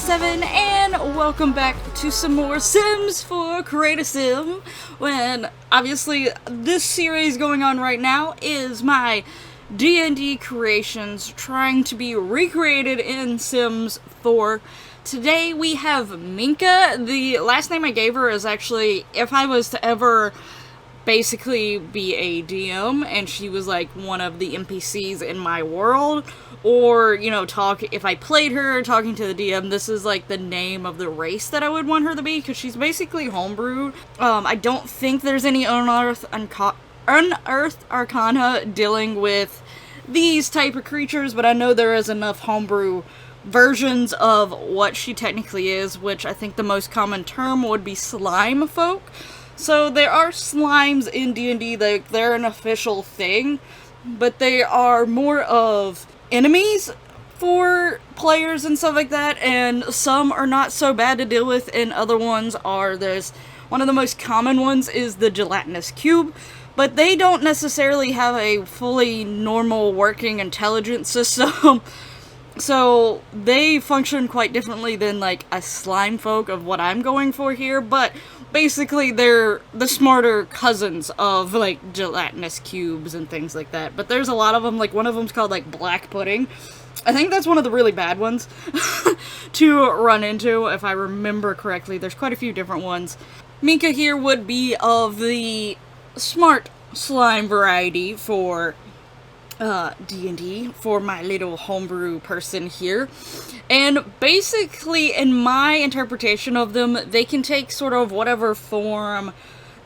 7 and welcome back to some more Sims for Create a Sim, when obviously this series going on right now is my D&D creations trying to be recreated in Sims 4. Today we have Minka. The last name I gave her is actually, if I was to ever basically be a DM and she was like one of the NPCs in my world, or, you know, if I played her talking to the DM, this is like the name of the race that I would want her to be, because she's basically homebrewed. I don't think there's any unearthed arcana dealing with these type of creatures, but I know there is enough homebrew versions of what she technically is, which I think the most common term would be slime folk. So there are slimes in D&D, they're an official thing, but they are more of enemies for players and stuff like that, and some are not so bad to deal with, and other ones are. There's one of the most common ones is the gelatinous cube, but they don't necessarily have a fully normal working intelligence system. So they function quite differently than like a slime folk of what I'm going for here, but basically they're the smarter cousins of like gelatinous cubes and things like that. But there's a lot of them, like one of them's called like black pudding. I think that's one of the really bad ones to run into, if I remember correctly. There's quite a few different ones. Minka here would be of the smart slime variety for D&D, for my little homebrew person here. And basically, in my interpretation of them, they can take sort of whatever form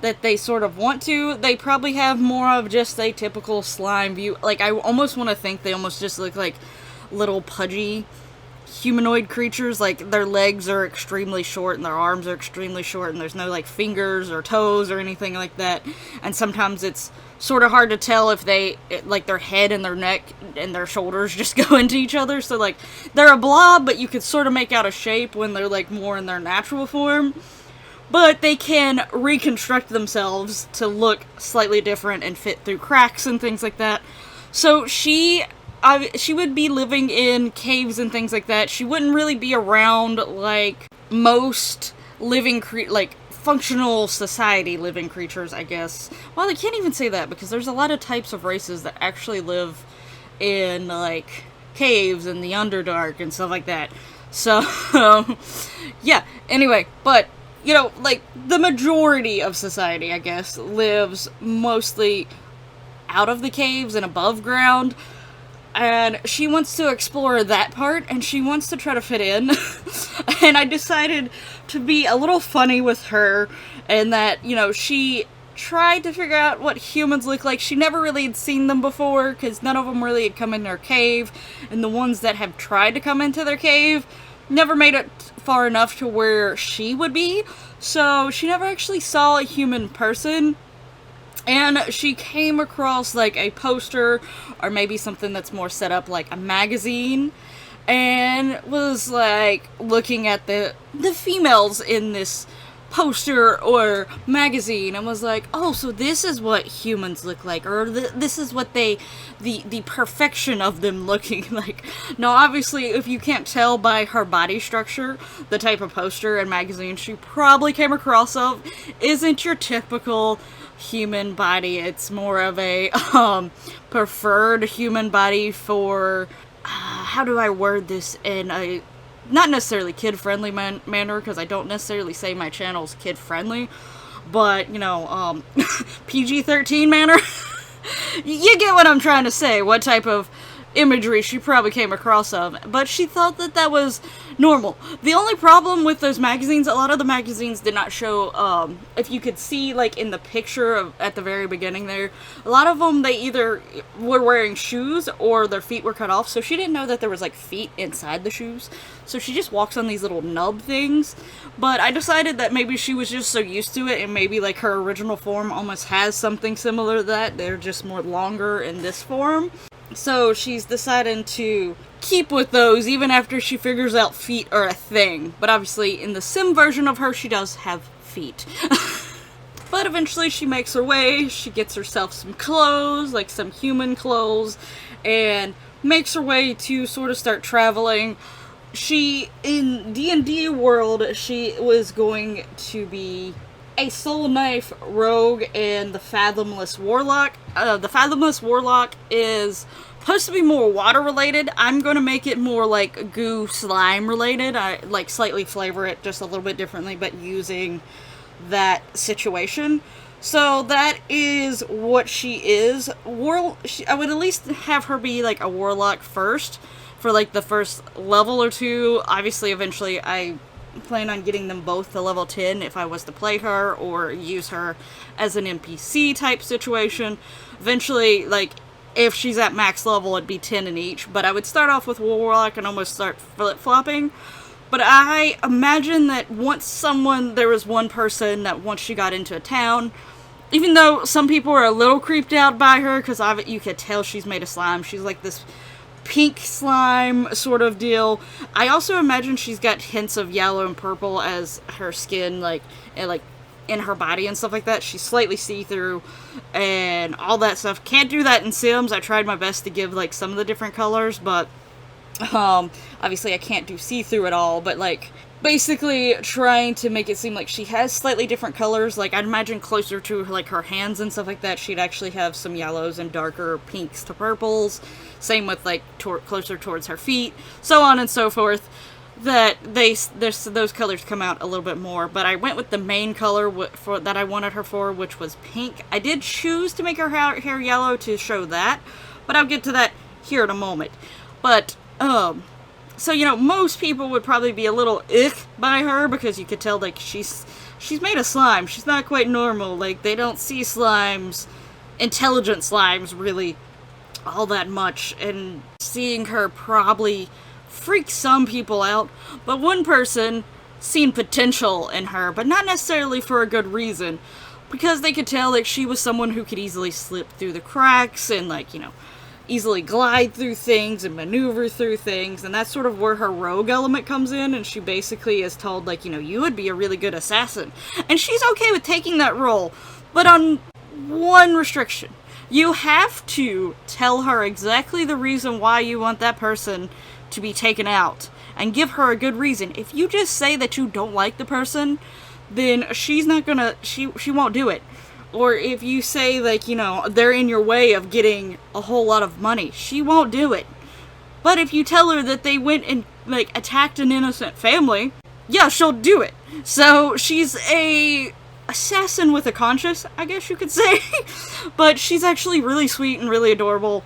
that they sort of want to. They probably have more of just a typical slime view. Like, I almost want to think they almost just look like little pudgy humanoid creatures. Like, their legs are extremely short and their arms are extremely short, and there's no like fingers or toes or anything like that. And sometimes it's sort of hard to tell if like their head and their neck and their shoulders just go into each other. So like they're a blob, but you could sort of make out a shape when they're like more in their natural form. But they can reconstruct themselves to look slightly different and fit through cracks and things like that. So she would be living in caves and things like that. She wouldn't really be around like most living functional society living creatures, I guess. Well, I can't even say that, because there's a lot of types of races that actually live in like caves and the Underdark and stuff like that. So yeah, anyway, but you know, like the majority of society, I guess, lives mostly out of the caves and above ground. And she wants to explore that part, and she wants to try to fit in. And I decided to be a little funny with her, and that, you know, she tried to figure out what humans look like. She never really had seen them before, because none of them really had come in their cave, and the ones that have tried to come into their cave never made it far enough to where she would be. So she never actually saw a human person. And she came across like a poster, or maybe something that's more set up like a magazine, and was like looking at the females in this poster or magazine, and was like, oh, so this is what humans look like, or this is what the perfection of them looking like. Now, obviously, if you can't tell by her body structure, the type of poster and magazine she probably came across of isn't your typical human body. It's more of a preferred human body for how do I word this in a not necessarily kid-friendly manner, because I don't necessarily say my channel's kid-friendly, but you know, PG-13 manner. You get what I'm trying to say, what type of imagery she probably came across of, but she thought that that was normal. The only problem with those magazines, a lot of the magazines did not show, if you could see, like, in the picture at the very beginning there, a lot of them, they either were wearing shoes or their feet were cut off, so she didn't know that there was, like, feet inside the shoes, so she just walks on these little nub things. But I decided that maybe she was just so used to it, and maybe, like, her original form almost has something similar to that. They're just more longer in this form. So she's deciding to keep with those even after she figures out feet are a thing. But obviously in the sim version of her, she does have feet. But eventually she makes her way, she gets herself some clothes, like some human clothes, and makes her way to sort of start traveling she, in D&D world, she was going to be a Soul Knife rogue and the Fathomless Warlock. The Fathomless Warlock is supposed to be more water related. I'm going to make it more like goo slime related. I like slightly flavor it just a little bit differently, but using that situation. So that is what she is. I would at least have her be like a warlock first for like the first level or two. Obviously, eventually I plan on getting them both to level 10 if I was to play her or use her as an NPC type situation. Eventually, like, if she's at max level, it'd be 10 in each, but I would start off with Warlock and almost start flip-flopping. But I imagine that there was one person that once she got into a town, even though some people are a little creeped out by her, because you could tell she's made of slime, she's like this pink slime sort of deal. I also imagine she's got hints of yellow and purple as her skin, like in her body and stuff like that. She's slightly see-through and all that stuff. Can't do that in Sims. I tried my best to give like some of the different colors, but obviously I can't do see-through at all, but like basically trying to make it seem like she has slightly different colors. Like I'd imagine closer to like her hands and stuff like that, she'd actually have some yellows and darker pinks to purples. Same with like closer towards her feet, so on and so forth. That those colors come out a little bit more, but I went with the main color that I wanted her for, which was pink. I did choose to make her hair yellow to show that, but I'll get to that here in a moment. But so you know, most people would probably be a little ick by her because you could tell like she's made of slime. She's not quite normal. Like they don't see slimes, intelligent slimes, really all that much, and seeing her probably freak some people out, but one person seen potential in her, but not necessarily for a good reason, because they could tell that she was someone who could easily slip through the cracks and like, you know, easily glide through things and maneuver through things, and that's sort of where her rogue element comes in, and she basically is told like, you know, you would be a really good assassin, and she's okay with taking that role, but on one restriction. You have to tell her exactly the reason why you want that person to be taken out, and give her a good reason. If you just say that you don't like the person, then she's not gonna, she won't do it. Or if you say like, you know, they're in your way of getting a whole lot of money, she won't do it. But if you tell her that they went and like attacked an innocent family, yeah, she'll do it. So she's a assassin with a conscience, I guess you could say. But she's actually really sweet and really adorable,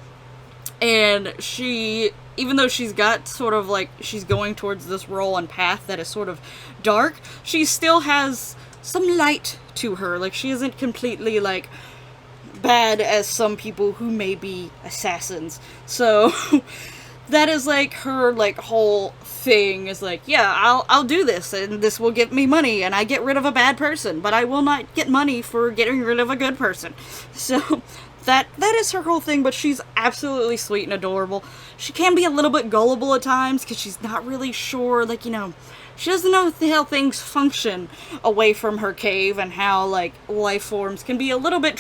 and she, even though she's got sort of like, she's going towards this role and path that is sort of dark, she still has some light to her. Like, she isn't completely, like, bad as some people who may be assassins. So, that is, like, her, like, whole thing is like, yeah, I'll do this, and this will get me money, and I get rid of a bad person, but I will not get money for getting rid of a good person. So, that is her whole thing, but she's absolutely sweet and adorable. She can be a little bit gullible at times, because she's not really sure, like, you know, she doesn't know how things function away from her cave, and how, like, life forms can be a little bit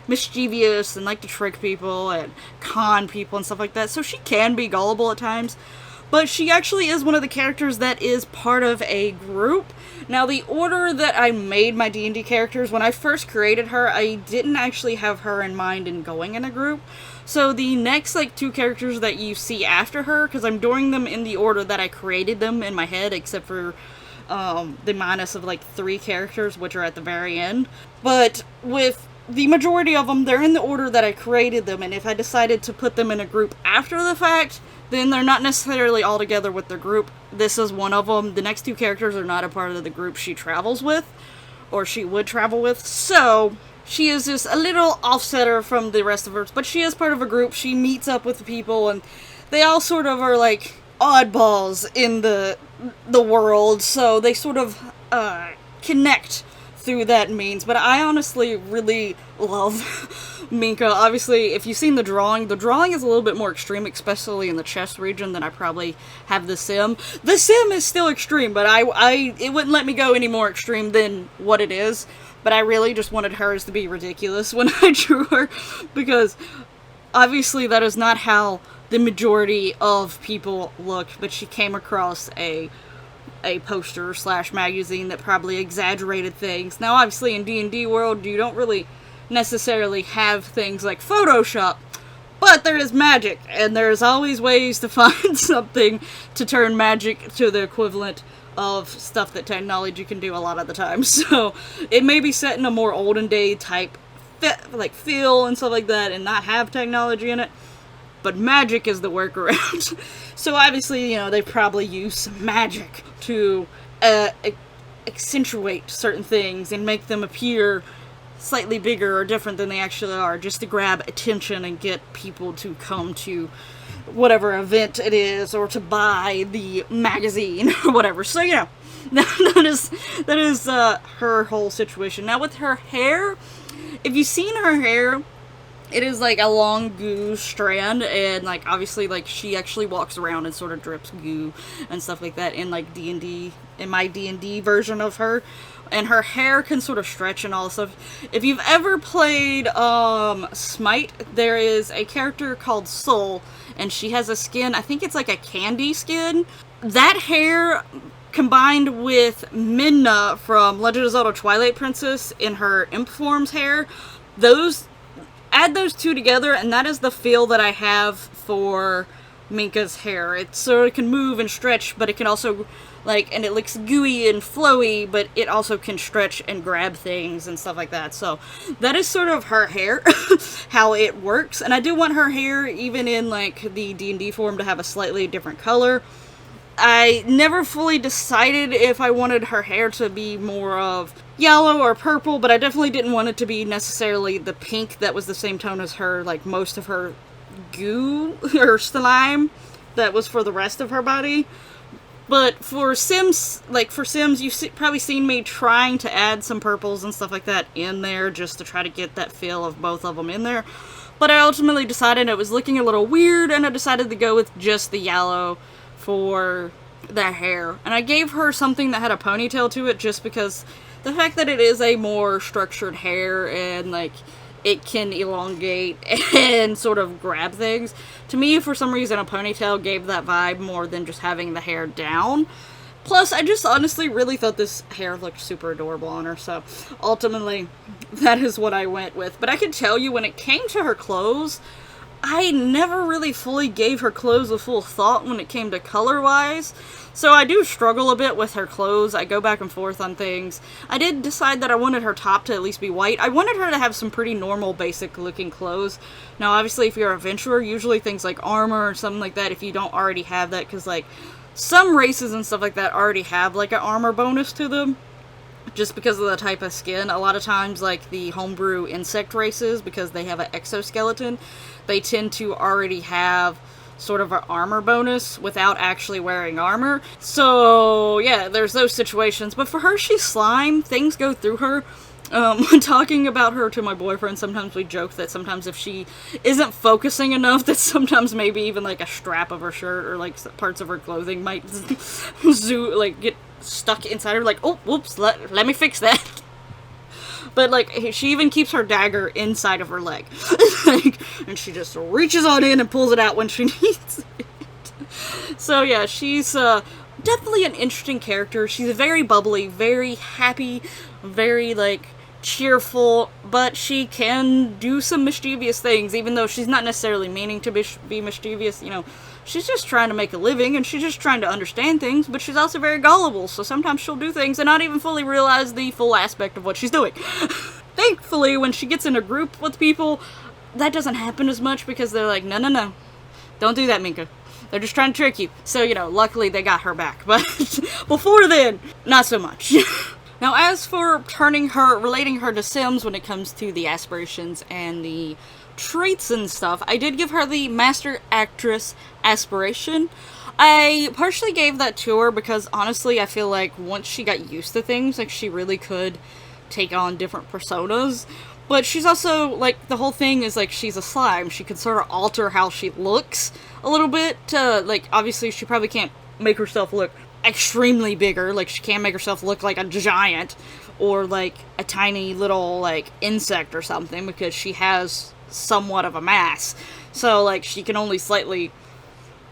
mischievous, and like to trick people, and con people, and stuff like that, so she can be gullible at times. But she actually is one of the characters that is part of a group. Now, the order that I made my D&D characters, when I first created her, I didn't actually have her in mind in going in a group. So the next, like, 2 characters that you see after her, because I'm doing them in the order that I created them in my head, except for the minus of, like, 3 characters, which are at the very end. But with the majority of them, they're in the order that I created them, and if I decided to put them in a group after the fact, then they're not necessarily all together with their group. This is one of them. The next 2 characters are not a part of the group she travels with, or she would travel with, so she is just a little offsetter from the rest of her, but she is part of a group. She meets up with the people, and they all sort of are like oddballs in the world, so they sort of connect through that means. But I honestly really love Minka. Obviously, if you've seen the drawing is a little bit more extreme, especially in the chest region, than I probably have the sim. The sim is still extreme, but it wouldn't let me go any more extreme than what it is. But I really just wanted hers to be ridiculous when I drew her, because obviously that is not how the majority of people looked, but she came across a poster / magazine that probably exaggerated things. Now, obviously, in D&D world, you don't really necessarily have things like Photoshop, but there is magic, and there's always ways to find something to turn magic to the equivalent of stuff that technology can do a lot of the time. So, it may be set in a more olden day type feel and stuff like that, and not have technology in it, but magic is the workaround. So obviously, they probably use some magic to accentuate certain things and make them appear slightly bigger or different than they actually are, just to grab attention and get people to come to whatever event it is, or to buy the magazine or whatever. So that is her whole situation. Now with her hair, if you've seen her hair, it is like a long goo strand, and obviously she actually walks around and sort of drips goo and stuff like that in D&D, in my D&D version of her. And her hair can sort of stretch and all this stuff. If you've ever played Smite, there is a character called Soul, and she has a skin, I think it's like a candy skin. That hair, combined with Minna from Legend of Zelda Twilight Princess in her imp form's hair, add those two together, and that is the feel that I have for Minka's hair. It sort of can move and stretch, but it can also, and it looks gooey and flowy, but it also can stretch and grab things and stuff like that. So, that is sort of her hair, how it works. And I do want her hair, even in, the D&D form, to have a slightly different color. I never fully decided if I wanted her hair to be more of yellow or purple, but I definitely didn't want it to be necessarily the pink that was the same tone as her, most of her goo or slime that was for the rest of her body. But for Sims, you've probably seen me trying to add some purples and stuff like that in there, just to try to get that feel of both of them in there. But I ultimately decided it was looking a little weird, and I decided to go with just the yellow for the hair. And I gave her something that had a ponytail to it, just because the fact that it is a more structured hair, and it can elongate and sort of grab things. To me, for some reason, a ponytail gave that vibe more than just having the hair down. Plus, I just honestly really thought this hair looked super adorable on her, so ultimately, that is what I went with. But I can tell you, when it came to her clothes, I never really fully gave her clothes a full thought when it came to color-wise. So I do struggle a bit with her clothes. I go back and forth on things. I did decide that I wanted her top to at least be white. I wanted her to have some pretty normal, basic-looking clothes. Now, obviously, if you're an adventurer, usually things like armor or something like that, if you don't already have that, because, some races and stuff like that already have, an armor bonus to them, just because of the type of skin. A lot of times, the homebrew insect races, because they have an exoskeleton, they tend to already have sort of an armor bonus without actually wearing armor. So, yeah, there's those situations. But for her, she's slime. Things go through her. When talking about her to my boyfriend, sometimes we joke that sometimes if she isn't focusing enough, that sometimes maybe even a strap of her shirt or parts of her clothing might get stuck inside her. Oh, whoops, let me fix that. But, she even keeps her dagger inside of her leg. And she just reaches on in and pulls it out when she needs it. So, yeah, she's definitely an interesting character. She's very bubbly, very happy, very, cheerful, but she can do some mischievous things, even though she's not necessarily meaning to be mischievous. She's just trying to make a living, and she's just trying to understand things, but she's also very gullible, so sometimes she'll do things and not even fully realize the full aspect of what she's doing. Thankfully, when she gets in a group with people, that doesn't happen as much, because they're like, no, don't do that, Minka. They're just trying to trick you. So, luckily they got her back, but before then, not so much. Now, as for relating her to Sims when it comes to the aspirations and the traits and stuff, I did give her the Master Actress aspiration. I partially gave that to her because, honestly, I feel like once she got used to things, she really could take on different personas. But she's also, the whole thing is, she's a slime. She can sort of alter how she looks a little bit. Obviously, she probably can't make herself look extremely bigger. She can't make herself look like a giant or, a tiny little, insect or something, because she has somewhat of a mass. So, like, she can only slightly...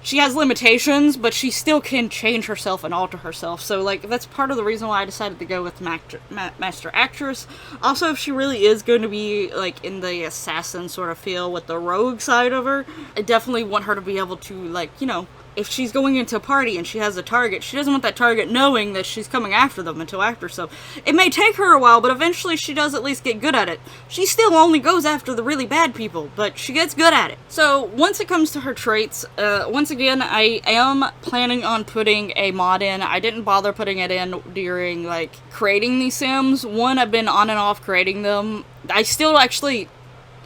She has limitations, but she still can change herself and alter herself. So, like, that's part of the reason why I decided to go with Master Actress. Also, if she really is going to be, like, in the assassin sort of feel with the rogue side of her, I definitely want her to be able to, like, you know, if she's going into a party and she has a target, she doesn't want that target knowing that she's coming after them until after. So it may take her a while, but eventually she does at least get good at it. She still only goes after the really bad people, but she gets good at it. So once it comes to her traits, once again, I am planning on putting a mod in. I didn't bother putting it in during, like, creating these Sims. One, I've been on and off creating them. I still actually...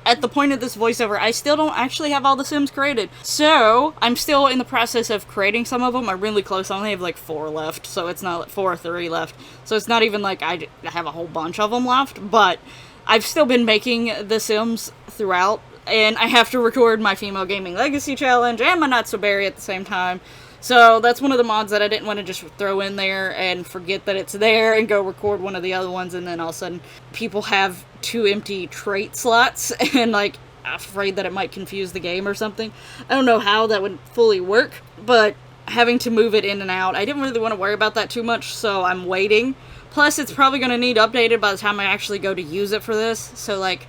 At the point of this voiceover, I still don't actually have all the Sims created. So, I'm still in the process of creating some of them. I'm really close. I only have like 4 left. So it's not like 4 or 3 left. So it's not even like I have a whole bunch of them left. But I've still been making the Sims throughout. And I have to record my Female Gaming Legacy Challenge and my Not So Berry at the same time. So that's one of the mods that I didn't want to just throw in there and forget that it's there and go record one of the other ones, and then all of a sudden people have 2 empty trait slots and, like, afraid that it might confuse the game or something. I don't know how that would fully work, but having to move it in and out, I didn't really want to worry about that too much, so I'm waiting. Plus, it's probably going to need updated by the time I actually go to use it for this, so, like,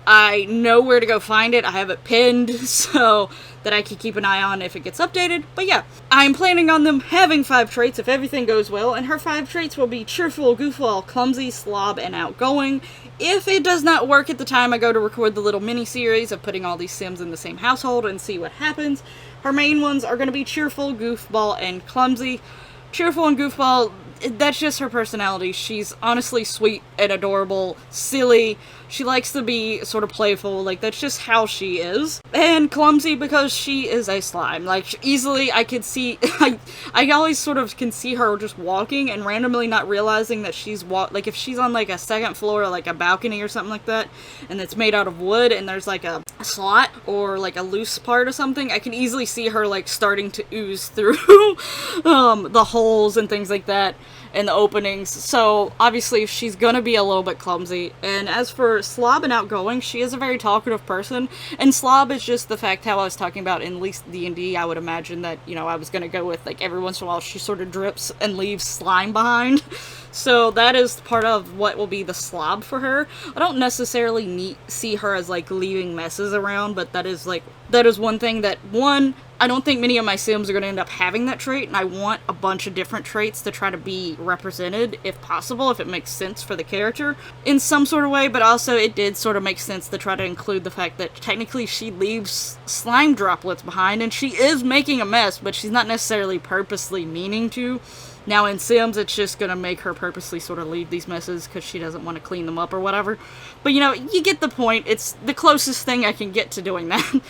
I know where to go find it. I have it pinned so that I can keep an eye on if it gets updated. But yeah, I'm planning on them having 5 traits if everything goes well, and her 5 traits will be cheerful, goofball, clumsy, slob, and outgoing. If it does not work at the time I go to record the little mini-series of putting all these Sims in the same household and see what happens, her main ones are going to be cheerful, goofball, and clumsy. Cheerful and goofball, that's just her personality. She's honestly sweet and adorable, silly. She likes to be sort of playful, like, that's just how she is. And clumsy because she is a slime. Like, easily I could see, I always sort of can see her just walking and randomly not realizing that she's like, if she's on, like, a second floor or, like, a balcony or something like that, and it's made out of wood, and there's, like, a slot or, like, a loose part or something, I can easily see her, like, starting to ooze through the holes and things like that. And the openings, so obviously she's gonna be a little bit clumsy. And as for Slob and Outgoing, she is a very talkative person, and Slob is just the fact how I was talking about in at least D&D. I would imagine that, you know, I was gonna go with, like, every once in a while she sort of drips and leaves slime behind. So that is part of what will be the slob for her. I don't necessarily see her as, like, leaving messes around, but that is one thing that, one, I don't think many of my Sims are going to end up having that trait, and I want a bunch of different traits to try to be represented, if possible, if it makes sense for the character in some sort of way, but also it did sort of make sense to try to include the fact that technically she leaves slime droplets behind, and she is making a mess, but she's not necessarily purposely meaning to. Now in Sims, it's just going to make her purposely sort of leave these messes because she doesn't want to clean them up or whatever. But, you know, you get the point. It's the closest thing I can get to doing that.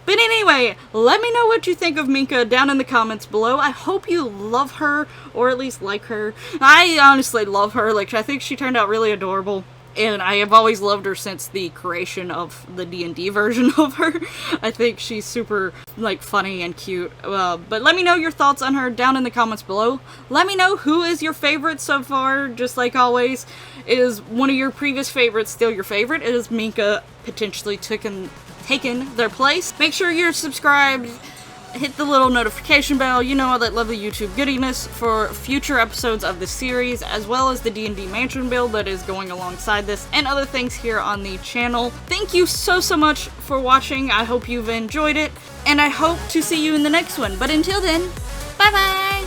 But anyway, let me know what you think of Minka down in the comments below. I hope you love her, or at least like her. I honestly love her. Like, I think she turned out really adorable. And I have always loved her since the creation of the D&D version of her. I think she's super, like, funny and cute. But let me know your thoughts on her down in the comments below. Let me know who is your favorite so far, just like always. Is one of your previous favorites still your favorite? Is Minka potentially taken their place? Make sure you're subscribed. Hit the little notification bell, you know, all that lovely YouTube goodiness for future episodes of the series, as well as the D&D Mansion build that is going alongside this, and other things here on the channel. Thank you so much for watching. I hope you've enjoyed it, and I hope to see you in the next one. But until then, bye-bye!